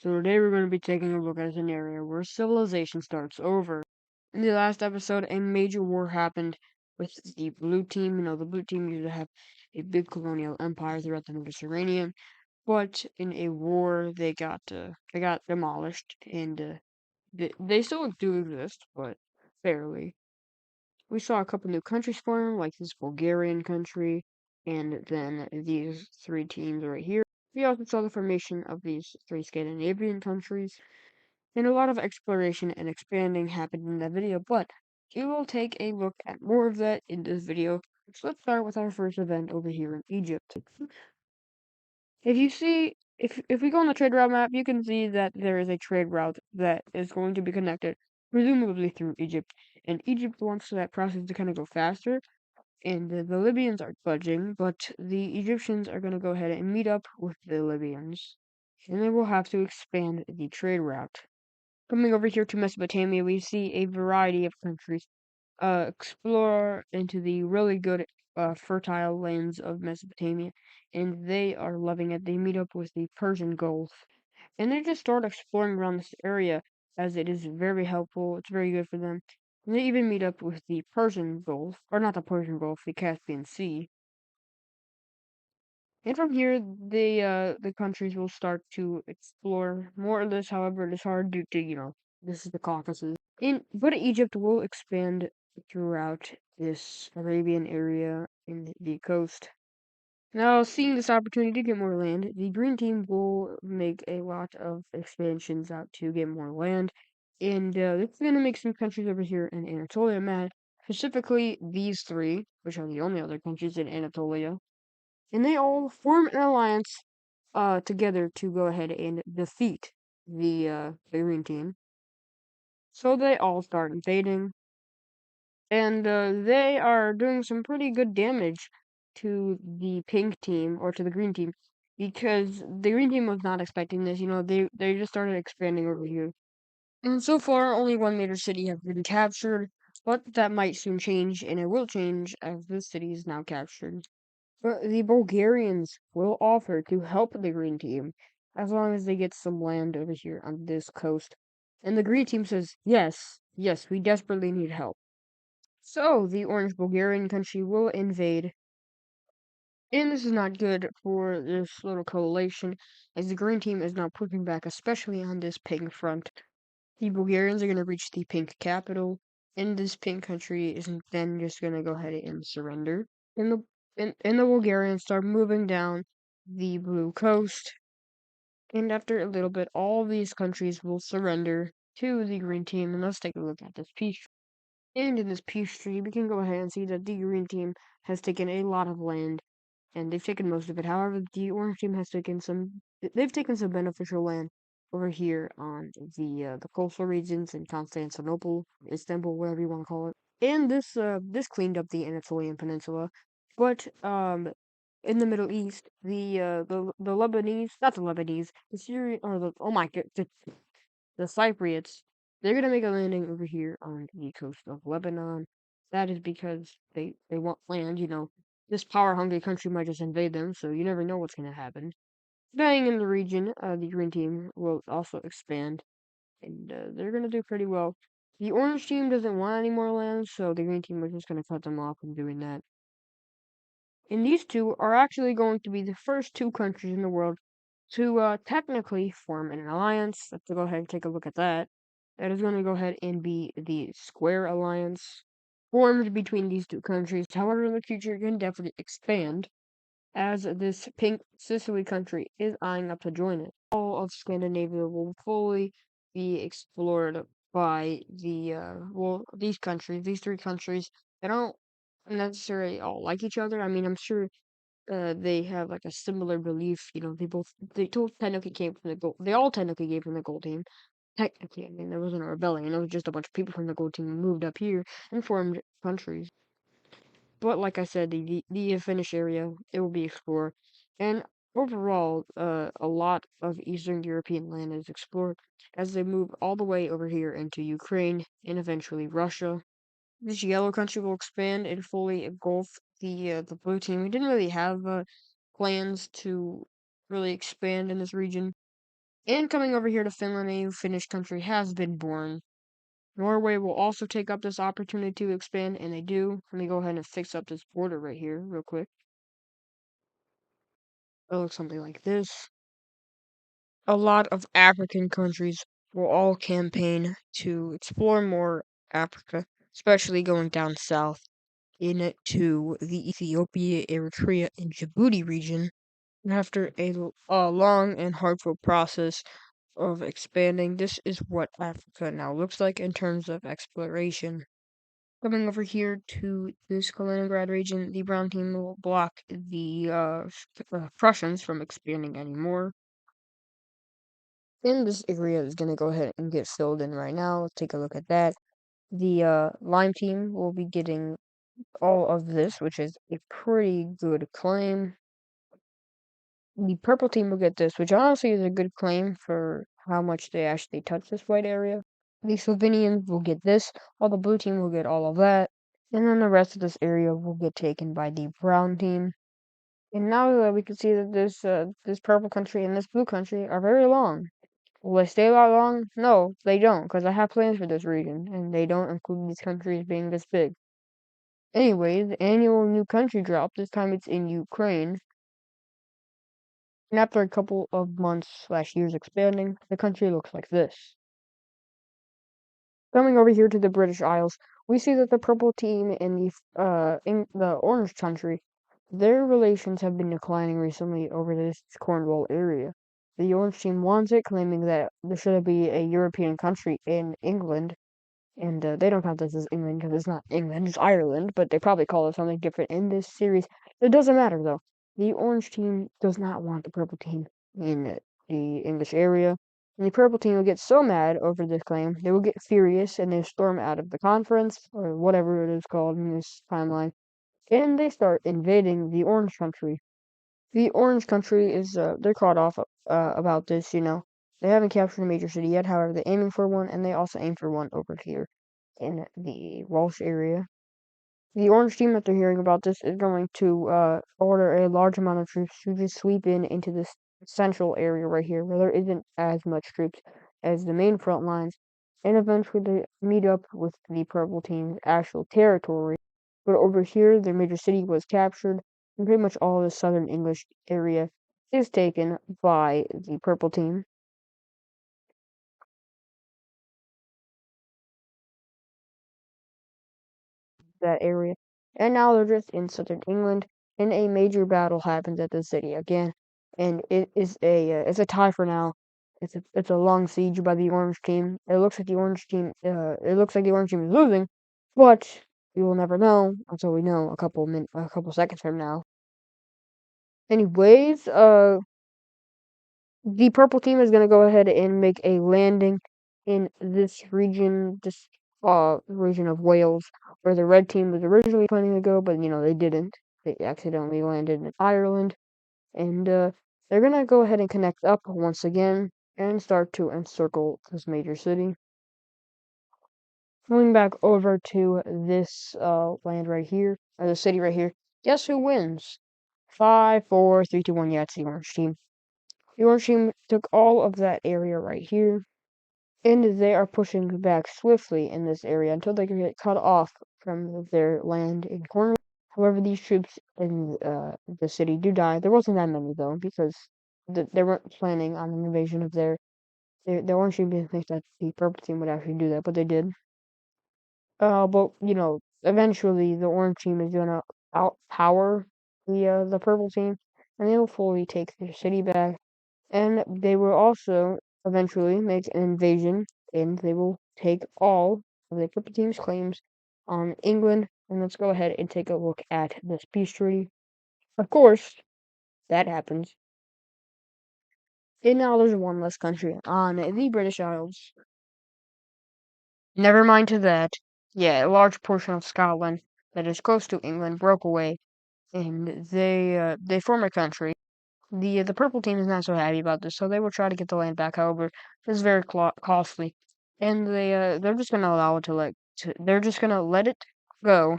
So today we're going to be taking a look at a scenario where civilization starts over. In the last episode, a major war happened with the blue team. The blue team used to have a big colonial empire throughout the Mediterranean, but in a war they got demolished, and they still do exist, but barely. We saw a couple new countries form, like this Bulgarian country, and then these three teams right here. We also saw the formation of these three Scandinavian countries, and a lot of exploration and expanding happened in that video, but we will take a look at more of that in this video. So let's start with our first event over here in Egypt. If we go on the trade route map, you can see that there is a trade route that is going to be connected, presumably through Egypt. And Egypt wants that process to kind of go faster, and the Libyans are budging, but the Egyptians are going to go ahead and meet up with the Libyans, and they will have to expand the trade route. Coming over here to Mesopotamia, we see a variety of countries explore into the really good fertile lands of Mesopotamia, and they are loving it. They meet up with the Persian Gulf, and they just start exploring around this area as it is very helpful. It's very good for them. And they even meet up with the Persian Gulf, or not the Persian Gulf, the Caspian Sea. And from here, the countries will start to explore more of this. However, it is hard due to this is the Caucasus. But Egypt will expand throughout this Arabian area in the coast. Now, seeing this opportunity to get more land, the Green Team will make a lot of expansions out to get more land, and this is going to make some countries over here in Anatolia mad. Specifically, these three, which are the only other countries in Anatolia, and they all form an alliance together to go ahead and defeat the Green Team. So they all start invading, and they are doing some pretty good damage to the Pink Team or to the Green Team because the Green Team was not expecting this. They just started expanding over here, and so far only one major city has been captured, but that might soon change, and it will change as this city is now captured. But the Bulgarians will offer to help the Green Team as long as they get some land over here on this coast. And the Green Team says, yes, yes, we desperately need help. So the Orange Bulgarian country will invade. And this is not good for this little coalition, as the Green Team is now pushing back, especially on this pink front. The Bulgarians are going to reach the pink capital, and this pink country isn't then just going to go ahead and surrender. And the Bulgarians start moving down the blue coast, and after a little bit, all these countries will surrender to the Green Team. And let's take a look at this peace. And in this peace treaty, we can go ahead and see that the Green Team has taken a lot of land, and they've taken most of it. However, the Orange Team has taken they've taken some beneficial land over here on the coastal regions in Constantinople, Istanbul, whatever you want to call it. And this cleaned up the Anatolian Peninsula, but in the Middle East, the Lebanese, not the Lebanese, the Syrian or the oh my god, the Cypriots, they're gonna make a landing over here on the coast of Lebanon. That is because they want land. This power-hungry country might just invade them, so you never know what's gonna happen. Staying in the region, the Green Team will also expand, and they're gonna do pretty well. The Orange Team doesn't want any more land, so the Green Team is just gonna cut them off from doing that. And these two are actually going to be the first two countries in the world to technically form an alliance. Let's go ahead and take a look at that. That is going to go ahead and be the Square Alliance formed between these two countries. However, in the future, it can definitely expand as this pink Sicily country is eyeing up to join it. All of Scandinavia will fully be explored by these countries, these three countries. They don't necessarily all like each other. I mean, I'm sure they have like a similar belief. They both technically came from the gold. They all technically came from the gold team. Technically, I mean, there wasn't a rebellion. It was just a bunch of people from the gold team who moved up here and formed countries. But like I said, the Finnish area it will be explored, and overall, a lot of Eastern European land is explored as they move all the way over here into Ukraine and eventually Russia. This yellow country will expand and fully engulf the blue team. We didn't really have plans to really expand in this region, And coming over here to Finland, a new Finnish country has been born. Norway will also take up this opportunity to expand, and they do. Let me go ahead and fix up this border right here real quick. It looks something like this. A lot of African countries will all campaign to explore more Africa, especially going down south into the Ethiopia, Eritrea, and Djibouti region. And after a long and hardful process of expanding, this is what Africa now looks like in terms of exploration. Coming over here to this Kaliningrad region, the brown team will block the Prussians from expanding anymore. And this area is going to go ahead and get filled in right now. Let's take a look at that. The lime team will be getting all of this, which is a pretty good claim. The purple team will get this, which honestly is a good claim for how much they actually touch this white area. The Slovenians will get this, while the blue team will get all of that. And then the rest of this area will get taken by the brown team. And now that we can see that this purple country and this blue country are very long. Will they stay that long? No, they don't, because I have plans for this region, and they don't include these countries being this big. Anyway, the annual new country drop, this time it's in Ukraine. And after a couple of months/years expanding, the country looks like this. Coming over here to the British Isles, we see that the purple team and in the orange country, their relations have been declining recently over this Cornwall area. The orange team wants it, claiming that there should be a European country in England, and they don't count this as England because it's not England, it's Ireland, but they probably call it something different in this series. It doesn't matter though. The orange team does not want the purple team in the English area. And the purple team will get so mad over this claim, they will get furious and they storm out of the conference, or whatever it is called in this timeline, and they start invading the orange country. The orange country is, they're caught off about this, They haven't captured a major city yet, however, they're aiming for one, and they also aim for one over here in the Walsh area. The orange team, after hearing about this, is going to order a large amount of troops to just sweep into this central area right here, where there isn't as much troops as the main front lines, and eventually they meet up with the purple team's actual territory. But over here, their major city was captured, and pretty much all of the southern English area is taken by the purple team. That area. And now they're just in southern England, and a major battle happens at the city again, and it's a tie for now. It's a long siege by the orange team. It looks like the orange team is losing, but we will never know until we know a couple seconds from now. Anyways, the purple team is gonna go ahead and make a landing in this region of Wales, where the red team was originally planning to go, but they didn't. They accidentally landed in Ireland, and they're gonna go ahead and connect up once again and start to encircle this major city. Moving back over to this land right here, or the city right here. Guess who wins? 5, 4, 3, 2, 1. Yeah, it's the orange team. The orange team took all of that area right here, and they are pushing back swiftly in this area until they can get cut off from their land in Cornwall. However, these troops in the city do die. There wasn't that many though, because they weren't planning on an invasion of the orange team didn't think that the purple team would actually do that, but they did. But eventually the orange team is gonna outpower the purple team, and they will fully take their city back. And they will also eventually make an invasion, and they will take all of the purple team's claims on England. And let's go ahead and take a look at this peace treaty. Of course, that happens. And now there's one less country on the British Isles. Never mind to that. Yeah, a large portion of Scotland that is close to England broke away, and they form a country. The purple team is not so happy about this, so they will try to get the land back. However, this is very costly, and they're just gonna allow it they're just gonna let it go,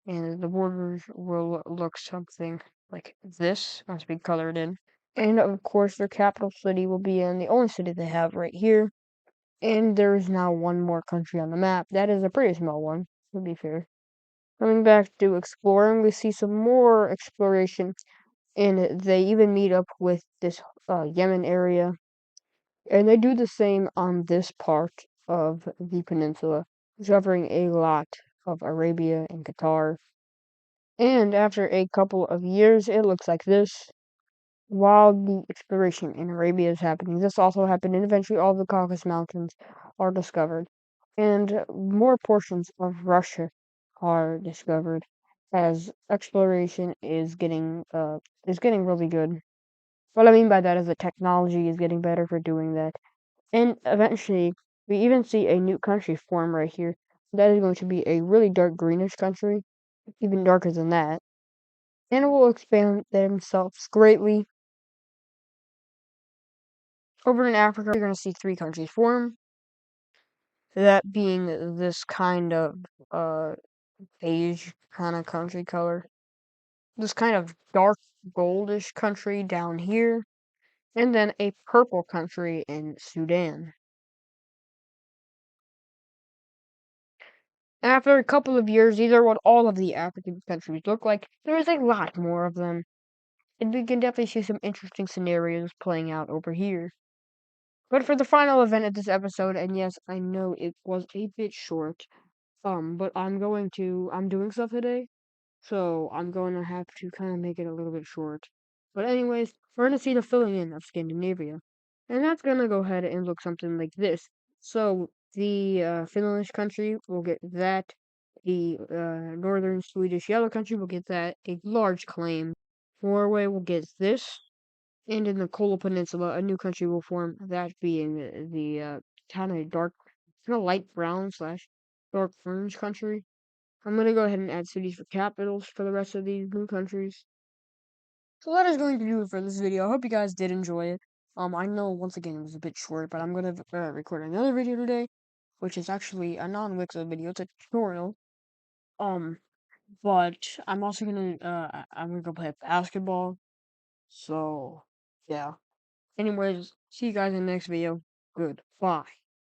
and the borders will look something like this once we color it in. And of course, their capital city will be in the only city they have right here. And there is now one more country on the map. That is a pretty small one, to be fair. Coming back to exploring, we see some more exploration, and they even meet up with this Yemen area, and they do the same on this part of the peninsula, covering a lot of Arabia and Qatar. And after a couple of years, it looks like this. While the exploration in Arabia is happening, this also happened, and eventually all the Caucasus Mountains are discovered, and more portions of Russia are discovered as exploration is getting really good. What I mean by that is the technology is getting better for doing that, and eventually we even see a new country form right here. That is going to be a really dark greenish country, even darker than that, and it will expand themselves greatly. Over in Africa, you're going to see three countries form. That being this kind of uh beige kind of country color, this kind of dark goldish country down here, and then a purple country in Sudan. After a couple of years, these are what all of the African countries look like. There is a lot more of them, and we can definitely see some interesting scenarios playing out over here. But for the final event of this episode, and yes, I know it was a bit short, but I'm doing stuff today, so I'm going to have to kind of make it a little bit short. But anyways, we're going to see the filling in of Scandinavia. And that's going to go ahead and look something like this. So the Finnish country will get that. The northern Swedish yellow country will get that. A large claim. Norway will get this. And in the Kola Peninsula, a new country will form, that being the kind of light brown slash dark orange country. I'm gonna go ahead and add cities for capitals for the rest of these new countries. So that is going to do it for this video. I hope you guys did enjoy it. I know once again it was a bit short, but I'm gonna record another video today, which is actually a non-Wixo video. It's a tutorial. Um, but I'm gonna go play basketball. So yeah. Anyways, see you guys in the next video. Goodbye.